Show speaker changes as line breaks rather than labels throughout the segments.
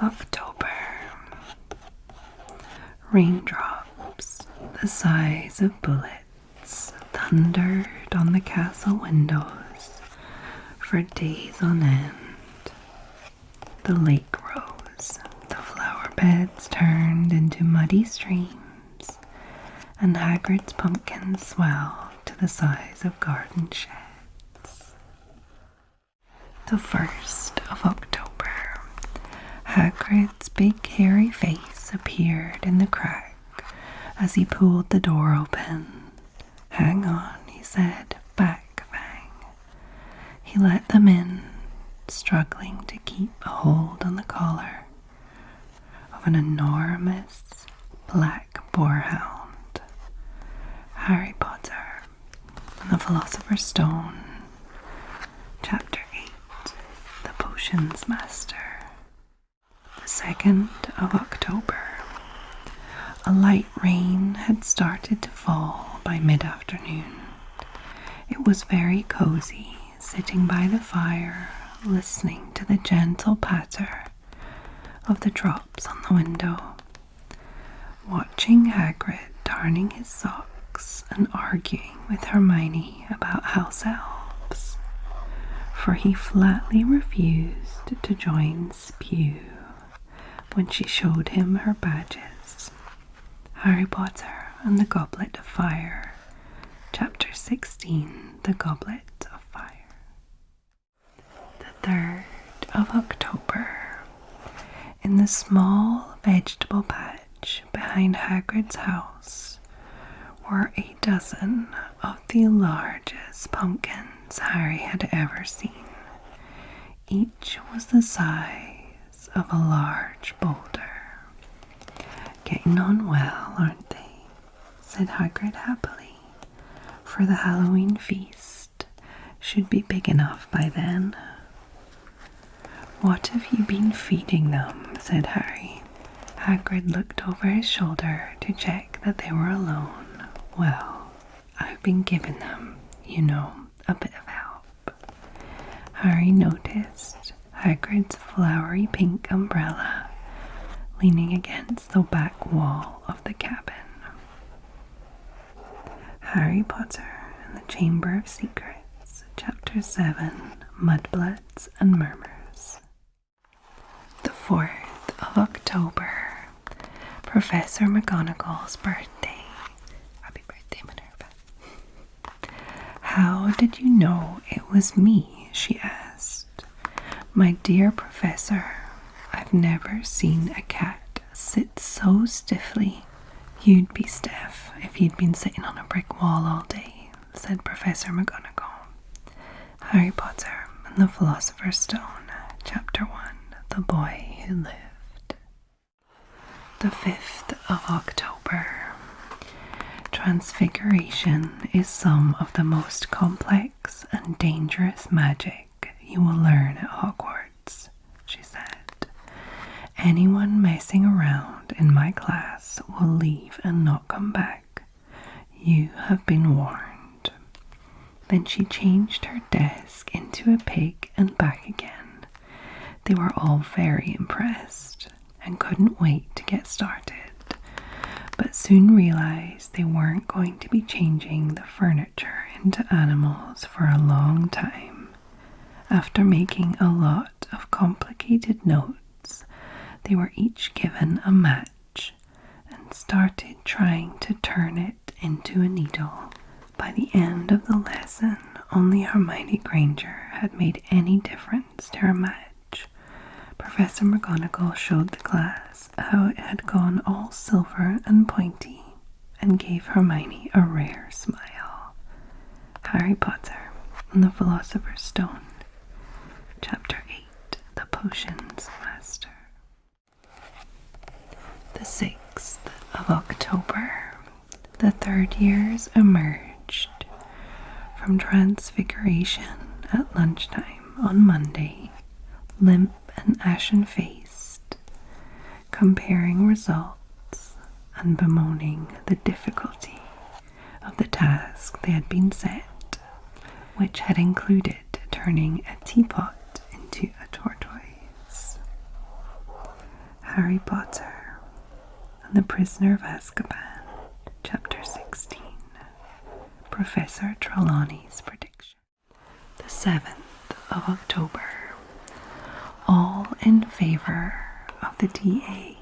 October. Raindrops the size of bullets thundered on the castle windows for days on end. The lake rose, the flower beds turned into muddy streams, and Hagrid's pumpkins swelled to the size of garden sheds. The 1st of October. Hagrid's big hairy face appeared in the crack as he pulled the door open. "Hang on," he said, "back, Fang." He let them in, struggling to keep a hold on the collar of an enormous black boarhound. Harry Potter and the Philosopher's Stone, Chapter 8, The Potions Master. The 2nd of October. A light rain had started to fall by mid-afternoon. It was very cozy, sitting by the fire, listening to the gentle patter of the drops on the window, watching Hagrid darning his socks and arguing with Hermione about house elves, for he flatly refused to join Spew when she showed him her badges. Harry Potter and the Goblet of Fire, Chapter 16, The Goblet of Fire. The 3rd of October. In the small vegetable patch behind Hagrid's house were a dozen of the largest pumpkins Harry had ever seen. Each was the size of a large boulder. "Getting on well, aren't they?" said Hagrid happily, for the Halloween feast should be big enough by then. "What have you been feeding them?" said Harry. Hagrid looked over his shoulder to check that they were alone. "Well, I've been giving them, a bit of help." Harry noticed Hagrid's flowery pink umbrella leaning against the back wall of the cabin. Harry Potter and the Chamber of Secrets, Chapter 7, Mudbloods and Murmurs. The 4th of October. Professor McGonagall's birthday. Happy birthday, Minerva. "How did you know it was me?" she asked. "My dear Professor, I've never seen a cat sit so stiffly." "You'd be stiff if you'd been sitting on a brick wall all day," said Professor McGonagall. Harry Potter and the Philosopher's Stone, Chapter 1, The Boy Who Lived. The 5th of October. Transfiguration is some of the most complex and dangerous magic you will learn at Hogwarts, she said. "Anyone messing around in my class will leave and not come back. You have been warned." Then she changed her desk into a pig and back again. They were all very impressed and couldn't wait to get started, but soon realized they weren't going to be changing the furniture into animals for a long time. After making a lot of complicated notes, they were each given a match and started trying to turn it into a needle. By the end of the lesson, only Hermione Granger had made any difference to her match. Professor McGonagall showed the class how it had gone all silver and pointy and gave Hermione a rare smile. Harry Potter and the Philosopher's Stone, Chapter 8, The Potions Master. The 6th of October. The 3rd years emerged from Transfiguration at lunchtime on Monday, limp and ashen-faced, comparing results and bemoaning the difficulty of the task they had been set, which had included turning a teapot into a tortoise. Harry Potter and the Prisoner of Azkaban, Chapter 16, Professor Trelawney's Prediction. The 7th of October. All in favour of the DA,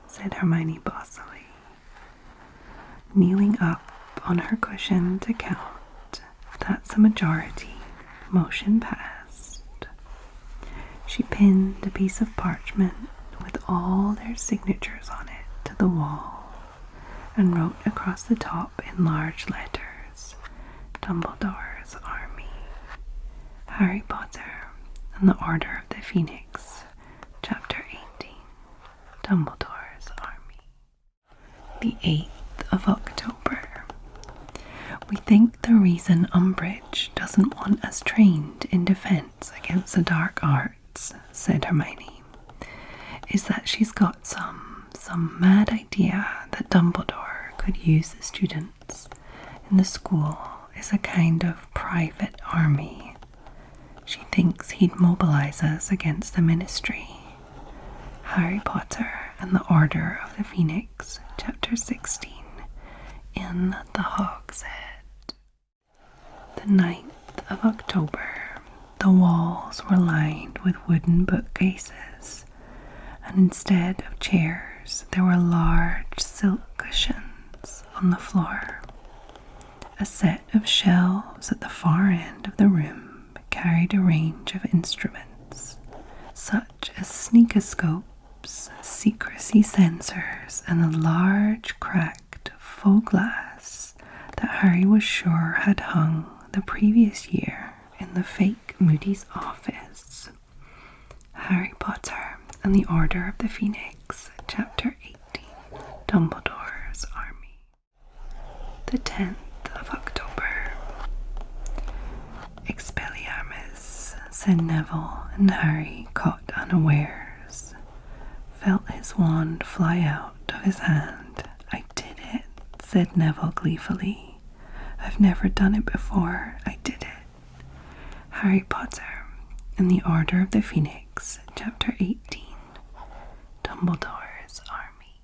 said Hermione bossily, kneeling up on her cushion to count. That's a majority. Motion passed. She pinned a piece of parchment with all their signatures on it to the wall and wrote across the top in large letters, Dumbledore's Army, Harry Potter and the Order of the Phoenix, Chapter 18, Dumbledore's Army. The 8th of October. We think the reason Umbridge doesn't want us trained in defense against the dark arts, said Hermione, is that she's got some mad idea that Dumbledore could use the students in the school as a kind of private army. She thinks he'd mobilize us against the Ministry. Harry Potter and the Order of the Phoenix, Chapter 16, in the Hogsmeade. The 9th of October. The walls were lined with wooden bookcases, and instead of chairs, there were large silk cushions on the floor. A set of shelves at the far end of the room carried a range of instruments, such as sneakoscopes, secrecy sensors, and a large cracked faux glass that Harry was sure had hung the previous year in the fake Moody's office. Harry Potter and the Order of the Phoenix, Chapter 18, Dumbledore's Army. The 10th of October. Expelliarmus, said Neville, and Harry, caught unawares, felt his wand fly out of his hand. I did it, said Neville gleefully. I've never done it before. I did it. Harry Potter and the Order of the Phoenix, Chapter 18, Dumbledore's Army.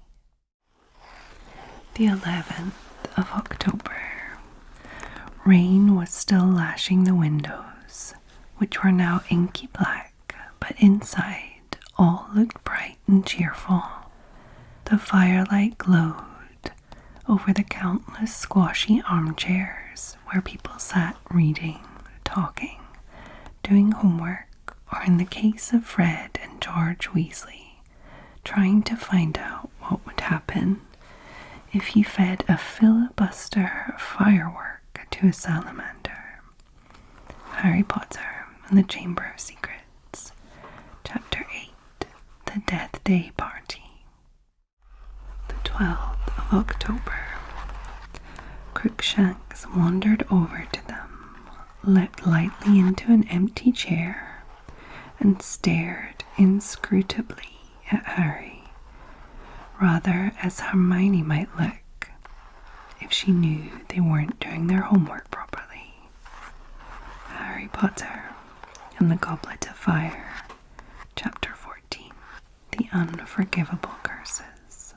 The 11th of October. Rain was still lashing the windows, which were now inky black, but inside all looked bright and cheerful. The firelight glowed over the countless squashy armchairs where people sat reading, talking, doing homework, or in the case of Fred and George Weasley, trying to find out what would happen if you fed a filibuster firework to a salamander. Harry Potter and the Chamber of Secrets, Chapter 8, The Death Day Party. The 12th of October. Crookshanks wandered over to them, leapt lightly into an empty chair, and stared inscrutably at Harry, rather as Hermione might look if she knew they weren't doing their homework properly. Harry Potter and the Goblet of Fire, Chapter 14, The Unforgivable Curses.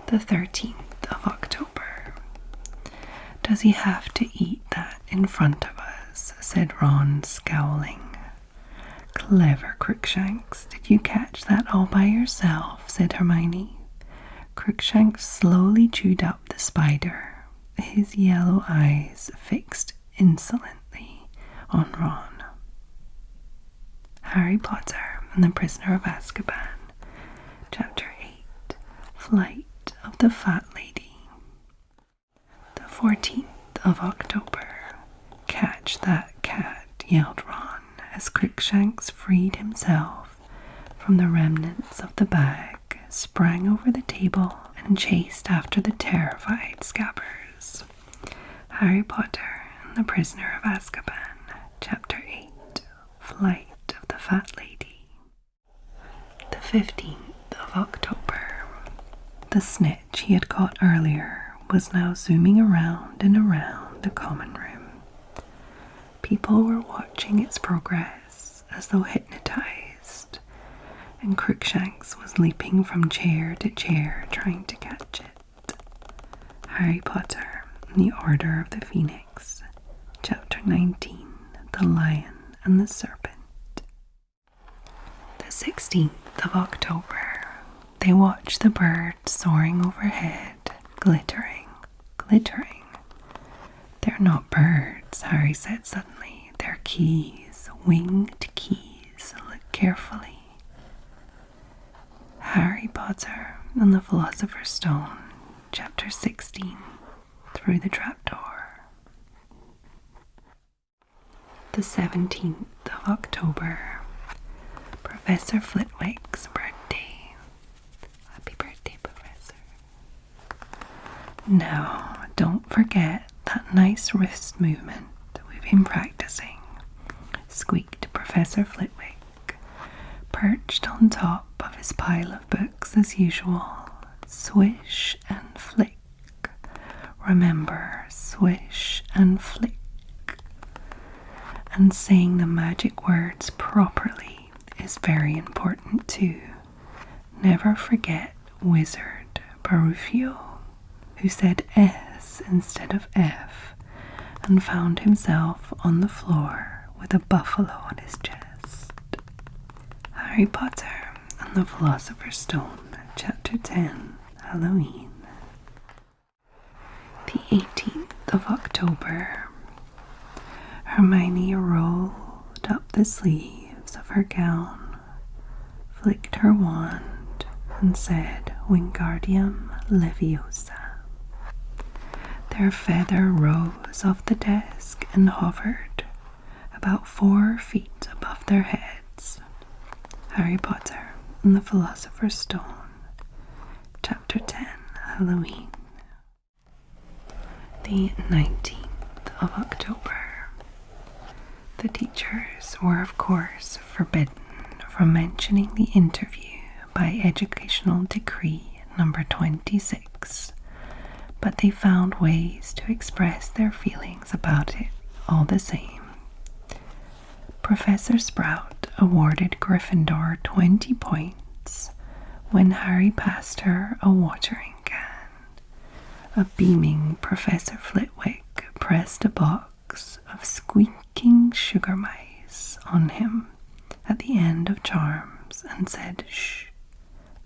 The 13th of October. Does he have to eat that in front of us? Said Ron, scowling. Clever Crookshanks, did you catch that all by yourself? Said Hermione. Crookshanks slowly chewed up the spider, his yellow eyes fixed insolently on Ron. Harry Potter and the Prisoner of Azkaban, Chapter 8, Flight of the Fat Lady. The 14th of October. Catch that cat, yelled Ron, as Crookshanks freed himself from the remnants of the bag, sprang over the table, and chased after the terrified Scabbers. Harry Potter and the Prisoner of Azkaban, Chapter 8, Flight of the Fat Lady. The 15th of October. The snitch he had caught earlier was now zooming around and around the common room. People were watching its progress as though hypnotized, and Crookshanks was leaping from chair to chair trying to catch it. Harry Potter and the Order of the Phoenix, Chapter 19, The Lion and the Serpent. The 16th of October, they watched the birds soaring overhead, glittering, glittering. They're not birds, Harry said suddenly. They're keys, winged keys. Look carefully. Harry Potter and the Philosopher's Stone, Chapter 16, Through the Trapdoor. The 17th of October, Professor Flitwick's birthday. Happy birthday, Professor. Now, don't forget that nice wrist movement we've been practicing, squeaked Professor Flitwick, perched on top of his pile of books as usual. Swish and flick. Remember, swish and flick. And saying the magic words properly is very important too. Never forget Wizard Barufio, who said S instead of F and found himself on the floor with a buffalo on his chest. Harry Potter and the Philosopher's Stone, Chapter 10, Halloween. The 18th of October, Hermione rolled up the sleeves of her gown, flicked her wand, and said, Wingardium Leviosa. Their feather rose off the desk and hovered about 4 feet above their heads. Harry Potter and the Philosopher's Stone, Chapter 10, Halloween. The 19th of October. The teachers were, of course, forbidden from mentioning the interview by Educational Decree number 26, but they found ways to express their feelings about it all the same. Professor Sprout awarded Gryffindor 20 points when Harry passed her a watering can. A beaming Professor Flitwick pressed a box of squeaking sugar mice on him at the end of charms and said shh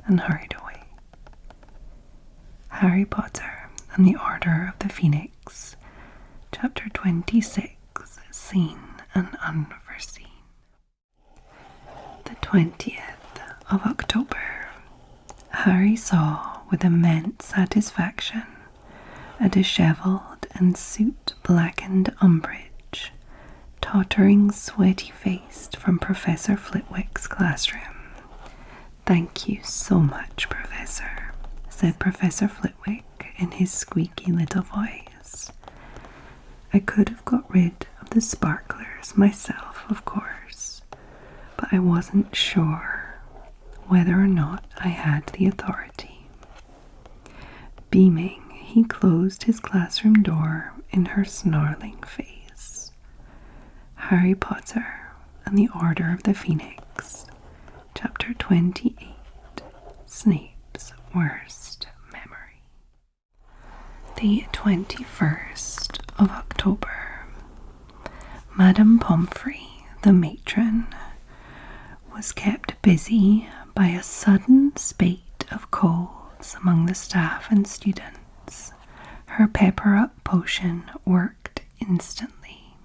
and hurried away. Harry Potter and the Order of the Phoenix, Chapter 26, Seen and Unforeseen. The 20th of October, Harry saw with immense satisfaction a dishevelled and soot-blackened Umbridge, tottering sweaty-faced from Professor Flitwick's classroom. "Thank you so much, Professor," said Professor Flitwick in his squeaky little voice. "I could have got rid of the sparklers myself, of course, but I wasn't sure whether or not I had the authority." Beaming, he closed his classroom door in her snarling face. Harry Potter and the Order of the Phoenix, Chapter 28, Snape's Worst Memory. The 21st of October, Madame Pomfrey, the matron, was kept busy by a sudden spate of colds among the staff and students. Her pepper-up potion worked instantly,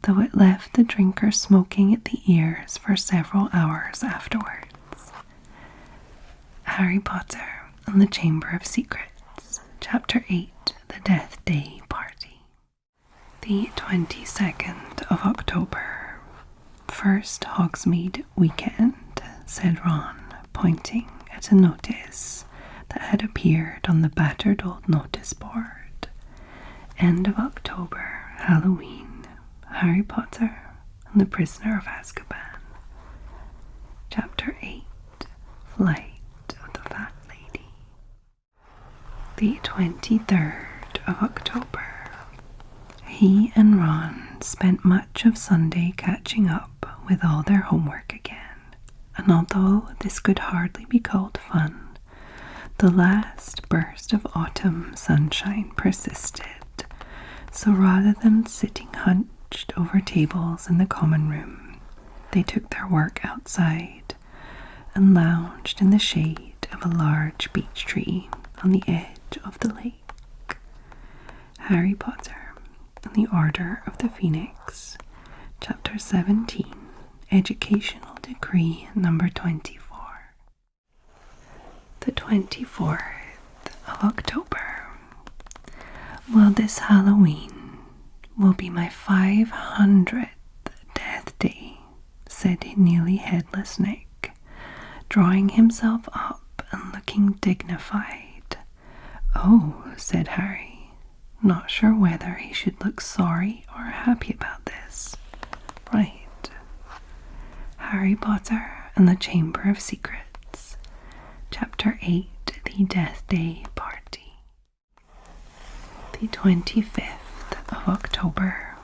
though it left the drinker smoking at the ears for several hours afterwards. Harry Potter and the Chamber of Secrets, Chapter 8, The Death Day Party. The 22nd of October. First Hogsmeade weekend, said Ron, pointing at a notice that had appeared on the battered old notice board. End of October, Halloween, Harry Potter and the Prisoner of Azkaban. Chapter 8, Flight of the Fat Lady. The 23rd of October. He and Ron spent much of Sunday catching up with all their homework again, and although this could hardly be called fun, the last burst of autumn sunshine persisted, so rather than sitting hunched over tables in the common room, they took their work outside and lounged in the shade of a large beech tree on the edge of the lake. Harry Potter and the Order of the Phoenix, Chapter 17, Educational Decree number 24. The 24th of October. Well, this Halloween will be my 500th death day, said nearly Headless Nick, drawing himself up and looking dignified. Oh, said Harry, not sure whether he should look sorry or happy about this. Right. Harry Potter and the Chamber of Secrets, Chapter 8, The Death Day Party. The 25th of October.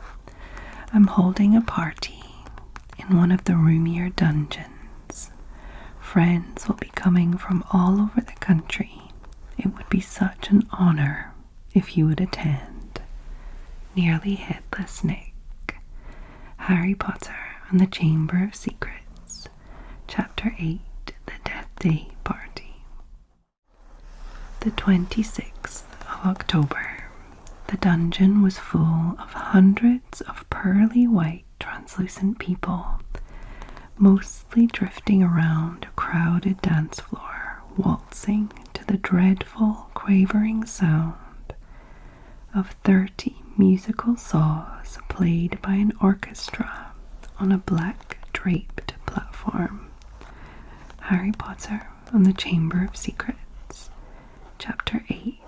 I'm holding a party in one of the roomier dungeons. Friends will be coming from all over the country. It would be such an honour if you would attend. Nearly Headless Nick. Harry Potter and the Chamber of Secrets, Chapter 8, The Death Day Party. The 26th of October. The dungeon was full of hundreds of pearly white translucent people, mostly drifting around a crowded dance floor, waltzing to the dreadful quavering sound of 30 musical saws played by an orchestra on a black draped platform. Harry Potter and the Chamber of Secrets, Chapter 8,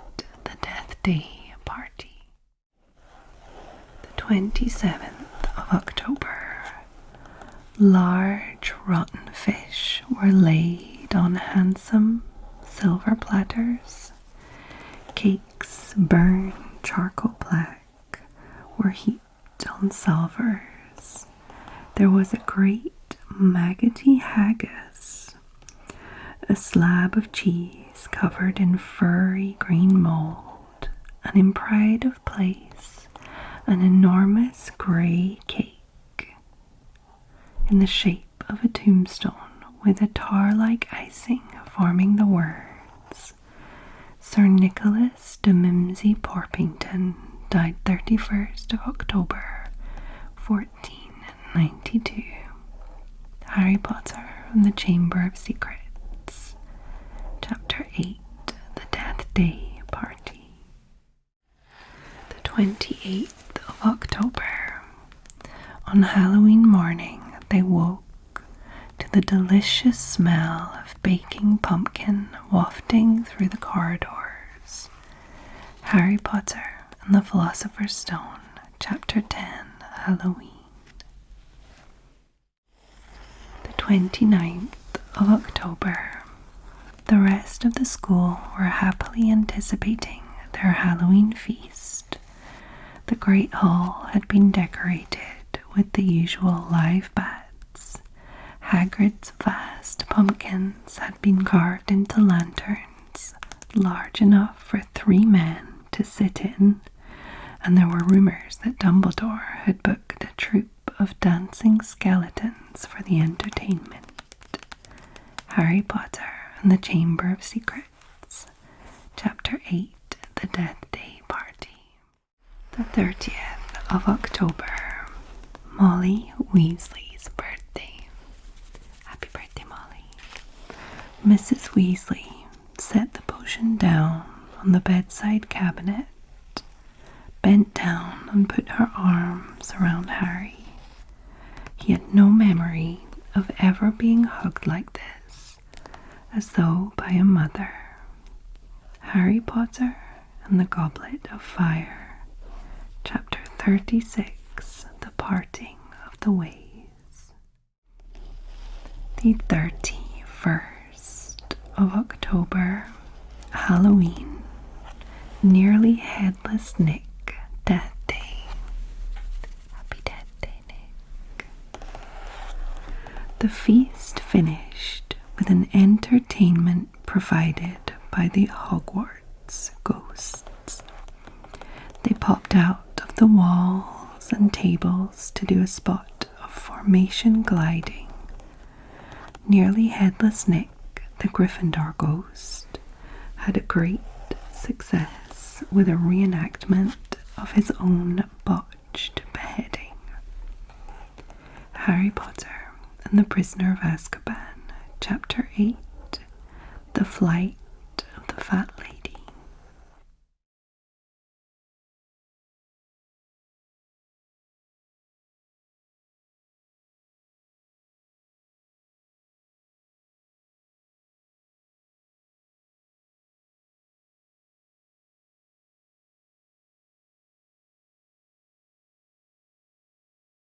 The Death Day Party. The 27th of October. Large rotten fish were laid on handsome silver platters. Cakes burned charcoal black were heaped on salvers. There was a great maggoty haggis, a slab of cheese covered in furry green mould, and in pride of place an enormous grey cake in the shape of a tombstone with a tar-like icing forming the words, Sir Nicholas de Mimsy Porpington died 31st of October, 1492. Harry Potter and the Chamber of Secrets, Chapter 8, The Death Day Party. The 28th of October. On Halloween morning, they woke to the delicious smell of baking pumpkin wafting through the corridors. Harry Potter and the Philosopher's Stone, Chapter 10, Halloween. The 29th of October. The rest of the school were happily anticipating their Halloween feast. The great hall had been decorated with the usual live bats. Hagrid's vast pumpkins had been carved into lanterns large enough for 3 men to sit in, and there were rumours that Dumbledore had booked a troupe of dancing skeletons for the entertainment. Harry Potter and the Chamber of Secrets, Chapter 8, The Death Day Party. The 30th of October. Molly Weasley's birthday. Happy birthday, Molly. Mrs. Weasley set the potion down on the bedside cabinet, bent down and put her arms around Harry. He had no memory of ever being hugged like this, as though by a mother. Harry Potter and the Goblet of Fire, Chapter 36, The Parting of the Ways. The 31st of October, Halloween, nearly Headless Nick, Death Day. Happy Death Day, Nick. The The feast finished with an entertainment provided by the Hogwarts ghosts. They popped out of the walls and tables to do a spot of formation gliding. Nearly Headless Nick, the Gryffindor ghost, had a great success with a reenactment of his own botched beheading. Harry Potter and the Prisoner of Azkaban, Chapter 8, The Flight of the Fat Lady.